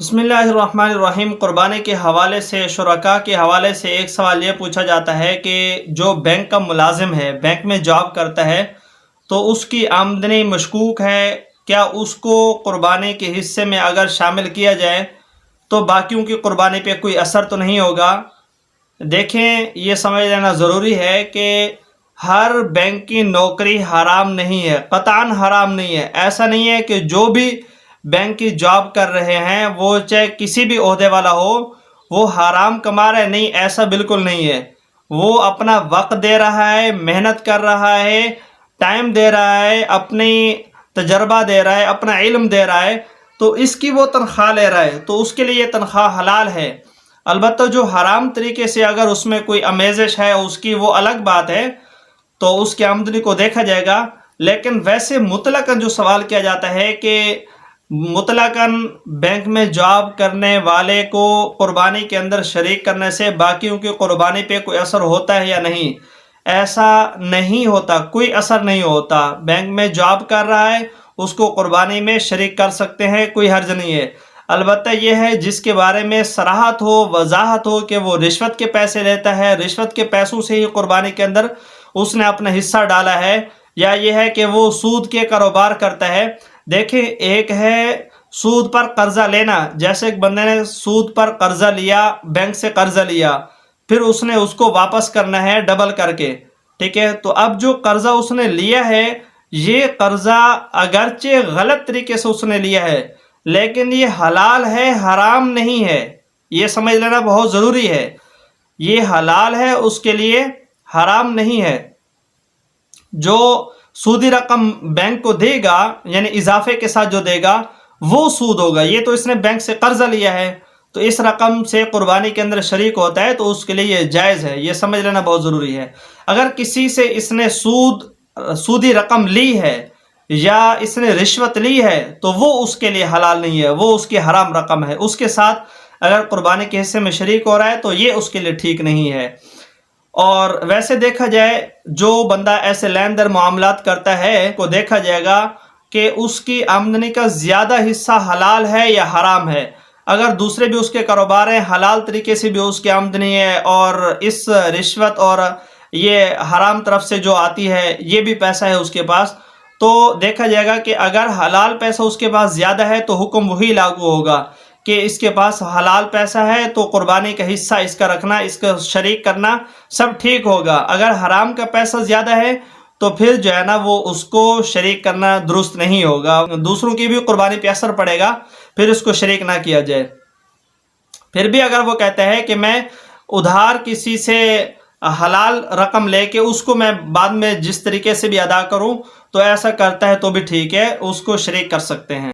بسم اللہ الرحمن الرحیم۔ قربانی کے حوالے سے، شرکاء کے حوالے سے ایک سوال یہ پوچھا جاتا ہے کہ جو بینک کا ملازم ہے، بینک میں جاب کرتا ہے، تو اس کی آمدنی مشکوک ہے، کیا اس کو قربانی کے حصے میں اگر شامل کیا جائے تو باقیوں کی قربانی پہ کوئی اثر تو نہیں ہوگا؟ دیکھیں، یہ سمجھ لینا ضروری ہے کہ ہر بینک کی نوکری حرام نہیں ہے، قطعاً حرام نہیں ہے۔ ایسا نہیں ہے کہ جو بھی بینک کی جاب کر رہے ہیں وہ چاہے کسی بھی عہدے والا ہو وہ حرام کما رہا ہے، نہیں، ایسا بالکل نہیں ہے۔ وہ اپنا وقت دے رہا ہے، محنت کر رہا ہے، ٹائم دے رہا ہے، اپنی تجربہ دے رہا ہے، اپنا علم دے رہا ہے، تو اس کی وہ تنخواہ لے رہا ہے، تو اس کے لیے یہ تنخواہ حلال ہے۔ البتہ جو حرام طریقے سے اگر اس میں کوئی آمیزش ہے اس کی، وہ الگ بات ہے، تو اس کی آمدنی کو دیکھا جائے گا۔ لیکن ویسے مطلقاً جو سوال کیا جاتا ہے کہ مطلقاً بینک میں جاب کرنے والے کو قربانی کے اندر شریک کرنے سے باقیوں کی قربانی پہ کوئی اثر ہوتا ہے یا نہیں، ایسا نہیں ہوتا، کوئی اثر نہیں ہوتا۔ بینک میں جاب کر رہا ہے، اس کو قربانی میں شریک کر سکتے ہیں، کوئی حرج نہیں ہے۔ البتہ یہ ہے جس کے بارے میں صراحت ہو، وضاحت ہو کہ وہ رشوت کے پیسے لیتا ہے، رشوت کے پیسوں سے ہی قربانی کے اندر اس نے اپنا حصہ ڈالا ہے، یا یہ ہے کہ وہ سود کے کاروبار کرتا ہے۔ دیکھیں، ایک ہے سود پر قرضہ لینا، جیسے ایک بندے نے سود پر قرضہ لیا، بینک سے قرضہ لیا، پھر اس نے اس کو واپس کرنا ہے ڈبل کر کے، ٹھیک ہے؟ تو اب جو قرضہ اس نے لیا ہے، یہ قرضہ اگرچہ غلط طریقے سے اس نے لیا ہے لیکن یہ حلال ہے، حرام نہیں ہے، یہ سمجھ لینا بہت ضروری ہے۔ یہ حلال ہے، اس کے لیے حرام نہیں ہے۔ جو سودی رقم بینک کو دے گا، یعنی اضافے کے ساتھ جو دے گا، وہ سود ہوگا۔ یہ تو اس نے بینک سے قرضہ لیا ہے، تو اس رقم سے قربانی کے اندر شریک ہوتا ہے، تو اس کے لیے یہ جائز ہے، یہ سمجھ لینا بہت ضروری ہے۔ اگر کسی سے اس نے سودی رقم لی ہے یا اس نے رشوت لی ہے تو وہ اس کے لیے حلال نہیں ہے، وہ اس کی حرام رقم ہے۔ اس کے ساتھ اگر قربانی کے حصے میں شریک ہو رہا ہے تو یہ اس کے لیے ٹھیک نہیں ہے۔ اور ویسے دیکھا جائے، جو بندہ ایسے لین دین معاملات کرتا ہے کو دیکھا جائے گا کہ اس کی آمدنی کا زیادہ حصہ حلال ہے یا حرام ہے۔ اگر دوسرے بھی اس کے کاروبار ہیں، حلال طریقے سے بھی اس کی آمدنی ہے، اور اس رشوت اور یہ حرام طرف سے جو آتی ہے یہ بھی پیسہ ہے اس کے پاس، تو دیکھا جائے گا کہ اگر حلال پیسہ اس کے پاس زیادہ ہے تو حکم وہی لاگو ہوگا کہ اس کے پاس حلال پیسہ ہے تو قربانی کا حصہ اس کا رکھنا، اس کا شریک کرنا سب ٹھیک ہوگا۔ اگر حرام کا پیسہ زیادہ ہے تو پھر جو ہے نا وہ اس کو شریک کرنا درست نہیں ہوگا، دوسروں کی بھی قربانی پہ اثر پڑے گا، پھر اس کو شریک نہ کیا جائے۔ پھر بھی اگر وہ کہتا ہے کہ میں ادھار کسی سے حلال رقم لے کے اس کو میں بعد میں جس طریقے سے بھی ادا کروں، تو ایسا کرتا ہے تو بھی ٹھیک ہے، اس کو شریک کر سکتے ہیں۔